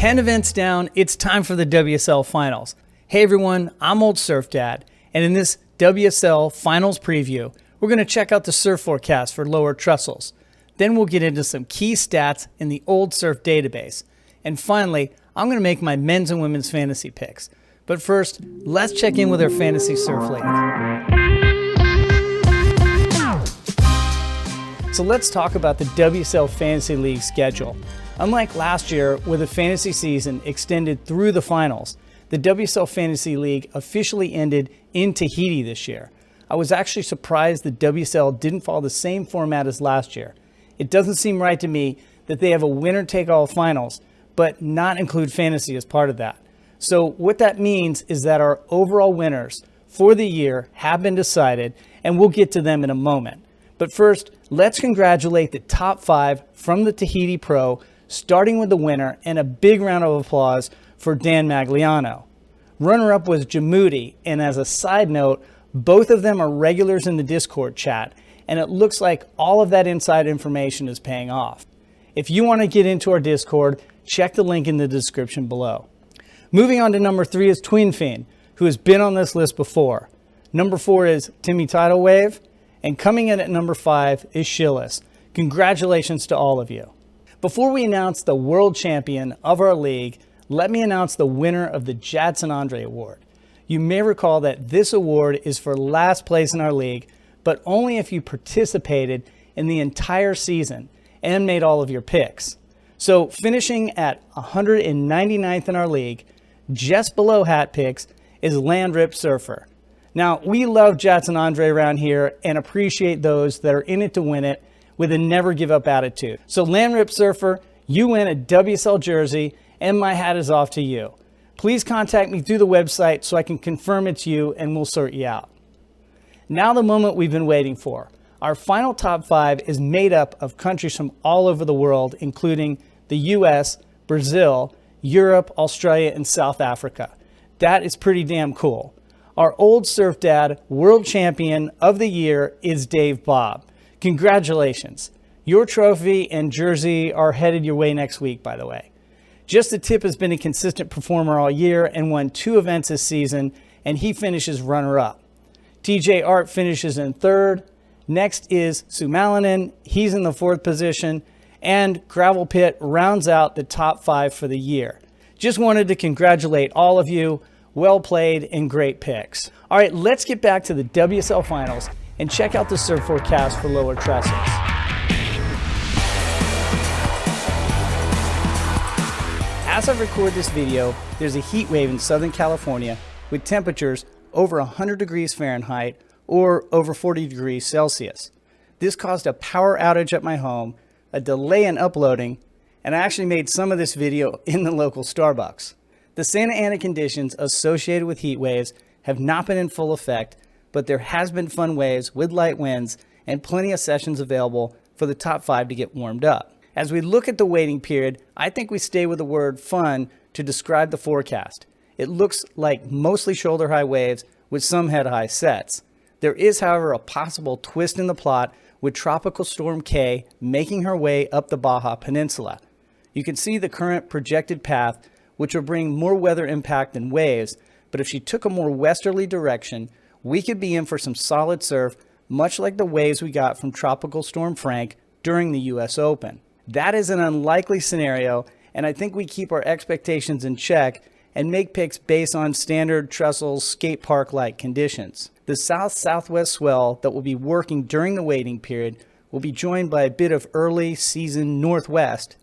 10 events down, it's time for the WSL Finals. Hey everyone, I'm Old Surf Dad, and in this WSL Finals preview, we're going to check out the surf forecast for lower trestles. Then we'll get into some key stats in the Old Surf database. And finally, I'm going to make my men's and women's fantasy picks. But first, let's check in with our Fantasy Surf League. So let's talk about the WSL Fantasy League schedule. Unlike last year, where the fantasy season extended through the finals, the WSL Fantasy League officially ended in Tahiti this year. I was actually surprised the WSL didn't follow the same format as last year. It doesn't seem right to me that they have a winner-take-all finals, but not include fantasy as part of that. So what that means is that our overall winners for the year have been decided, and we'll get to them in a moment. But first, let's congratulate the top 5 from the Tahiti Pro, starting with the winner, and a big round of applause for Dan Magliano. Runner-up was Jamudi, and as a side note, both of them are regulars in the Discord chat, and it looks like all of that inside information is paying off. If you want to get into our Discord, check the link in the description below. Moving on to number 3 is Twinfin, who has been on this list before. Number 4 is Timmy Tidal Wave, and coming in at number 5 is Shillis. Congratulations to all of you. Before we announce the world champion of our league, let me announce the winner of the Jadson Andre Award. You may recall that this award is for last place in our league, but only if you participated in the entire season and made all of your picks. So finishing at 199th in our league, just below hat picks, is Land Rip Surfer. Now, we love Jadson Andre around here and appreciate those that are in it to win it with a never give up attitude. So Land Rip Surfer, you win a WSL jersey and my hat is off to you. Please contact me through the website so I can confirm it's you and we'll sort you out. Now the moment we've been waiting for. Our final top 5 is made up of countries from all over the world, including the US, Brazil, Europe, Australia, and South Africa. That is pretty damn cool. Our Old Surf Dad World Champion of the Year is Dave Bob. Congratulations. Your trophy and jersey are headed your way next week, by the way. Just the Tip has been a consistent performer all year and won 2 events this season, and he finishes runner-up. TJ Art finishes in 3rd. Next is Sumalinen. He's in the 4th position. And Gravel Pit rounds out the top 5 for the year. Just wanted to congratulate all of you. Well played and great picks. All right, let's get back to the WSL Finals and check out the surf forecast for lower trestles. As I record this video, there's a heat wave in Southern California with temperatures over 100 degrees Fahrenheit or over 40 degrees Celsius. This caused a power outage at my home, a delay in uploading, and I actually made some of this video in the local Starbucks. The Santa Ana conditions associated with heat waves have not been in full effect, but there has been fun waves with light winds and plenty of sessions available for the top 5 to get warmed up. As we look at the waiting period, I think we stay with the word fun to describe the forecast. It looks like mostly shoulder high waves with some head high sets. There is, however, a possible twist in the plot with Tropical Storm K making her way up the Baja Peninsula. You can see the current projected path, which will bring more weather impact than waves, but if she took a more westerly direction, we could be in for some solid surf, much like the waves we got from Tropical Storm Frank during the US Open. That is an unlikely scenario, and I think we keep our expectations in check and make picks based on standard trestles skate park-like conditions. The south-southwest swell that will be working during the waiting period will be joined by a bit of early season northwest,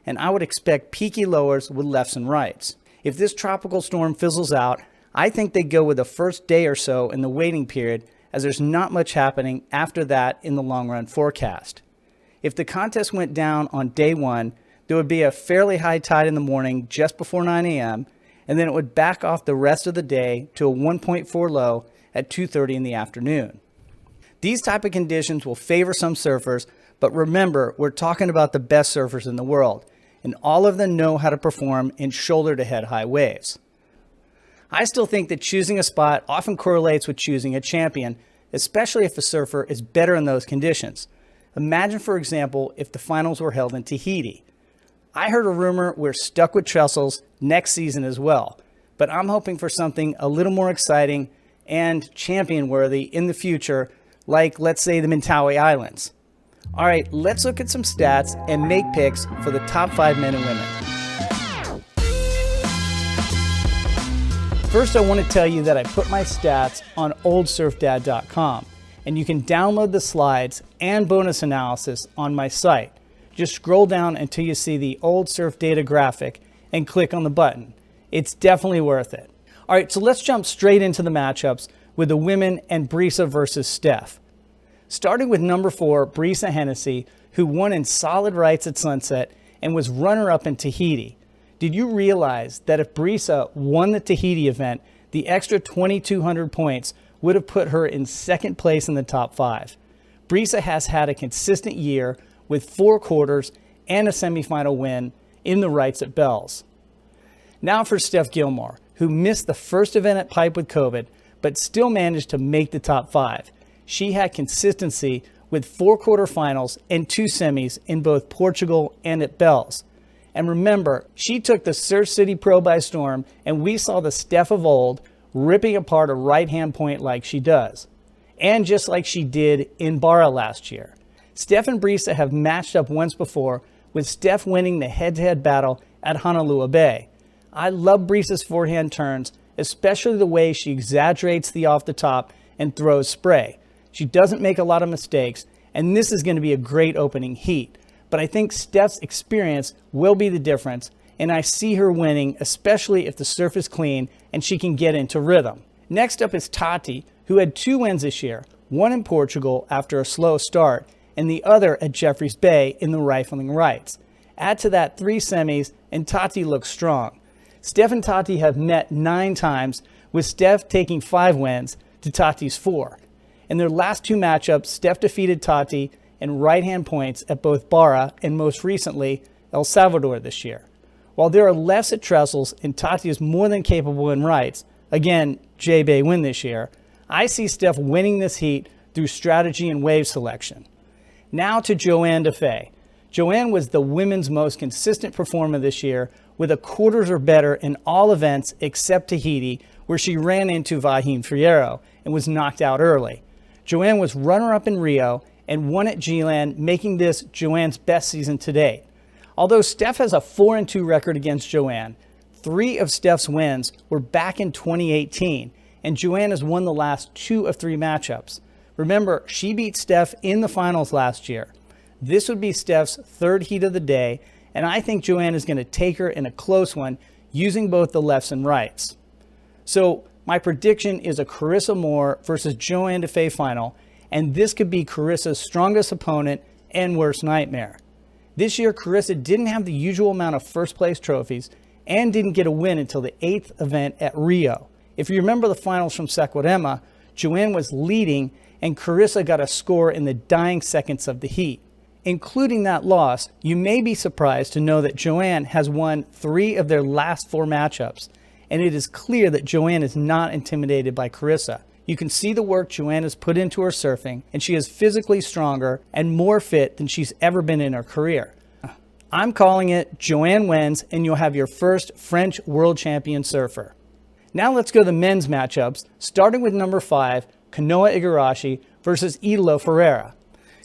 and I would expect peaky lowers with lefts and rights. If this tropical storm fizzles out, I think they go with the first day or so in the waiting period, as there's not much happening after that in the long run forecast. If the contest went down on day 1, there would be a fairly high tide in the morning just before 9 a.m., and then it would back off the rest of the day to a 1.4 low at 2:30 in the afternoon. These type of conditions will favor some surfers, but remember, we're talking about the best surfers in the world, and all of them know how to perform in shoulder to head high waves. I still think that choosing a spot often correlates with choosing a champion, especially if the surfer is better in those conditions. Imagine, for example, if the finals were held in Tahiti. I heard a rumor we're stuck with Trestles next season as well, but I'm hoping for something a little more exciting and champion-worthy in the future, like, let's say, the Mentawai Islands. All right, let's look at some stats and make picks for the top 5 men and women. First, I want to tell you that I put my stats on oldsurfdad.com, and you can download the slides and bonus analysis on my site. Just scroll down until you see the old surf data graphic and click on the button. It's definitely worth it. All right, so let's jump straight into the matchups with the women and Brisa versus Steph. Starting with number 4, Brisa Hennessy, who won in solid rights at Sunset and was runner-up in Tahiti. Did you realize that if Brisa won the Tahiti event, the extra 2,200 points would have put her in second place in the top 5? Brisa has had a consistent year with 4 quarters and a semifinal win in the rights at Bells. Now for Steph Gilmore, who missed the first event at Pipe with COVID, but still managed to make the top 5. She had consistency with 4 quarterfinals and 2 semis in both Portugal and at Bells. And remember, she took the Surf City Pro by storm, and we saw the Steph of old ripping apart a right-hand point like she does. And just like she did in Barra last year. Steph and Brisa have matched up once before, with Steph winning the head-to-head battle at Honolulu Bay. I love Brisa's forehand turns, especially the way she exaggerates the off the top and throws spray. She doesn't make a lot of mistakes, and this is going to be a great opening heat. But I think Steph's experience will be the difference, and I see her winning, especially if the surf is clean and she can get into rhythm. Next up is Tati, who had 2 wins this year, one in Portugal after a slow start, and the other at Jeffreys Bay in the rifling rights. Add to that 3 semis, and Tati looks strong. Steph and Tati have met 9 times, with Steph taking 5 wins to Tati's 4. In their last 2 matchups, Steph defeated Tati in right-hand points at both Barra and most recently El Salvador this year. While there are lefts at Trestles and Tati is more than capable in rights, again, J-Bay win this year, I see Steph winning this heat through strategy and wave selection. Now to Joanne Defay. Joanne was the women's most consistent performer this year with a quarters or better in all events except Tahiti, where she ran into Vahim Fierro and was knocked out early. Joanne was runner-up in Rio and won at G-Land, making this Joanne's best season to date. Although Steph has a 4-2 record against Joanne, 3 of Steph's wins were back in 2018, and Joanne has won the last 2 of 3 matchups. Remember, she beat Steph in the finals last year. This would be Steph's 3rd heat of the day, and I think Joanne is going to take her in a close one using both the lefts and rights. So my prediction is a Carissa Moore versus Joanne Defay final, and this could be Carissa's strongest opponent and worst nightmare. This year, Carissa didn't have the usual amount of first place trophies and didn't get a win until the 8th event at Rio. If you remember the finals from Saquarema, Joanne was leading and Carissa got a score in the dying seconds of the heat. Including that loss, you may be surprised to know that Joanne has won 3 of their last 4 matchups, and it is clear that Joanne is not intimidated by Carissa. You can see the work Joanne has put into her surfing, and she is physically stronger and more fit than she's ever been in her career. I'm calling it Joanne wins, and you'll have your first French world champion surfer. Now let's go to the men's matchups, starting with number 5, Kanoa Igarashi versus Idolo Ferreira.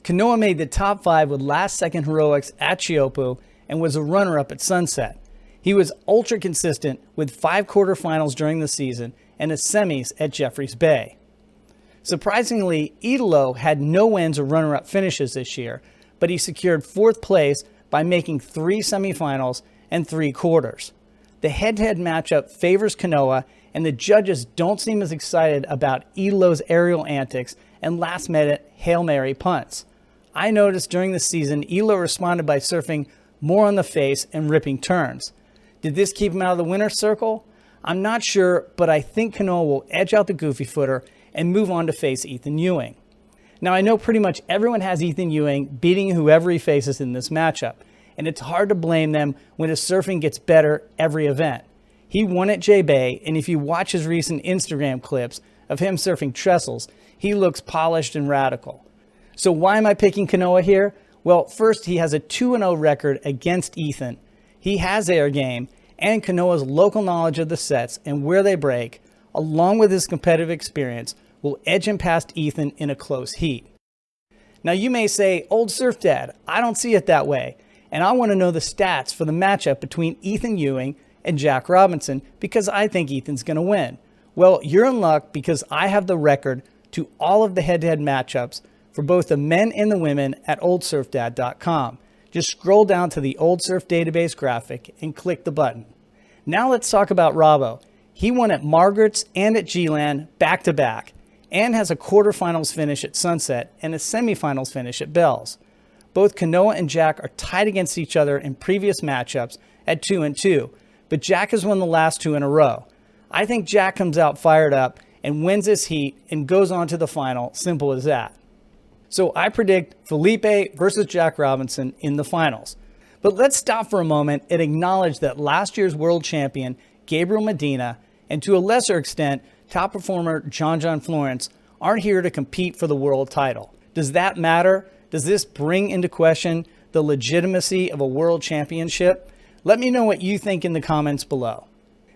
Kanoa made the top 5 with last-second heroics at Chiopu and was a runner-up at Sunset. He was ultra consistent with 5 quarterfinals during the season and a semis at Jeffreys Bay. Surprisingly, Idolo had no wins or runner-up finishes this year, but he secured 4th place by making 3 semifinals and 3 quarters. The head-to-head matchup favors Kanoa, and the judges don't seem as excited about Idolo's aerial antics and last-minute Hail Mary punts. I noticed during the season, Idolo responded by surfing more on the face and ripping turns. Did this keep him out of the winner's circle? I'm not sure, but I think Kanoa will edge out the goofy footer and move on to face Ethan Ewing. Now, I know pretty much everyone has Ethan Ewing beating whoever he faces in this matchup, and it's hard to blame them when his surfing gets better every event. He won at J-Bay, and if you watch his recent Instagram clips of him surfing Trestles, he looks polished and radical. So why am I picking Kanoa here? Well, first, he has a 2-0 record against Ethan, He has air game, and Kanoa's local knowledge of the sets and where they break, along with his competitive experience, will edge him past Ethan in a close heat. Now you may say, "Old Surf Dad, I don't see it that way, and I want to know the stats for the matchup between Ethan Ewing and Jack Robinson because I think Ethan's going to win." Well, you're in luck because I have the record to all of the head-to-head matchups for both the men and the women at oldsurfdad.com. Just scroll down to the Old Surf database graphic and click the button. Now let's talk about Robbo. He won at Margaret's and at G-Land back-to-back and has a quarterfinals finish at Sunset and a semifinals finish at Bells. Both Kanoa and Jack are tied against each other in previous matchups at 2-2, but Jack has won the last 2 in a row. I think Jack comes out fired up and wins this heat and goes on to the final, simple as that. So I predict Filipe versus Jack Robinson in the finals. But let's stop for a moment and acknowledge that last year's world champion, Gabriel Medina, and to a lesser extent, top performer John Florence, aren't here to compete for the world title. Does that matter? Does this bring into question the legitimacy of a world championship? Let me know what you think in the comments below.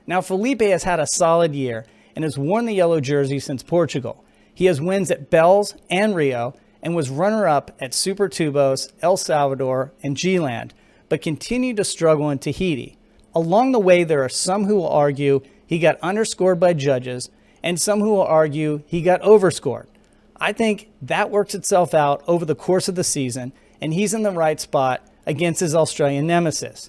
Now, Filipe has had a solid year and has worn the yellow jersey since Portugal. He has wins at Bells and Rio and was runner-up at Super Tubos, El Salvador, and G-Land, but continued to struggle in Tahiti. Along the way, there are some who will argue he got underscored by judges and some who will argue he got overscored. I think that works itself out over the course of the season, and he's in the right spot against his Australian nemesis.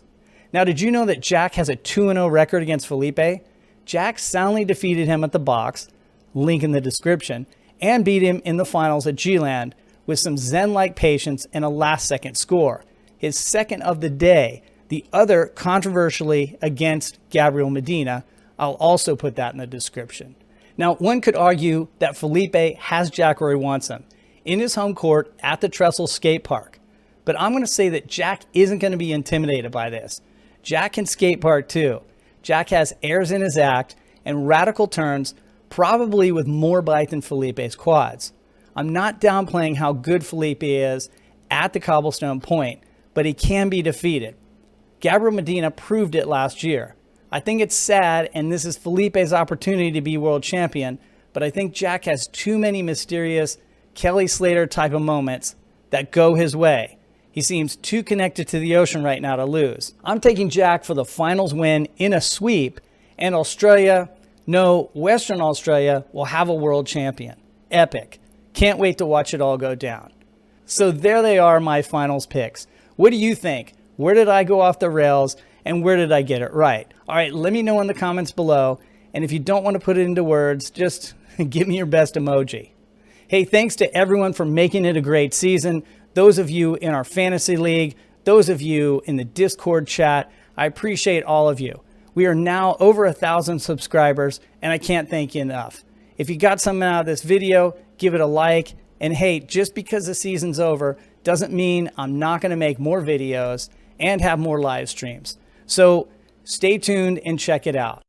Now, did you know that Jack has a 2-0 record against Filipe? Jack soundly defeated him at the box, link in the description, and beat him in the finals at G-Land with some zen-like patience and a last-second score. His second of the day, the other controversially against Gabriel Medina. I'll also put that in the description. Now, one could argue that Filipe has Jack where he wants him, in his home court at the Trestles skate park. But I'm going to say that Jack isn't going to be intimidated by this. Jack can skate park too. Jack has airs in his act and radical turns, probably with more bite than Filipe's quads. I'm not downplaying how good Filipe is at the cobblestone point, but he can be defeated. Gabriel Medina proved it last year. I think it's sad, and this is Filipe's opportunity to be world champion, but I think Jack has too many mysterious Kelly Slater type of moments that go his way. He seems too connected to the ocean right now to lose. I'm taking Jack for the finals win in a sweep, and Western Australia will have a world champion. Epic. Can't wait to watch it all go down. So there they are, my finals picks. What do you think? Where did I go off the rails, and where did I get it right? All right, let me know in the comments below, and if you don't want to put it into words, just give me your best emoji. Hey, thanks to everyone for making it a great season. Those of you in our fantasy league, those of you in the Discord chat, I appreciate all of you. We are now over 1,000 subscribers, and I can't thank you enough. If you got something out of this video, give it a like. And hey, just because the season's over doesn't mean I'm not going to make more videos and have more live streams. So stay tuned and check it out.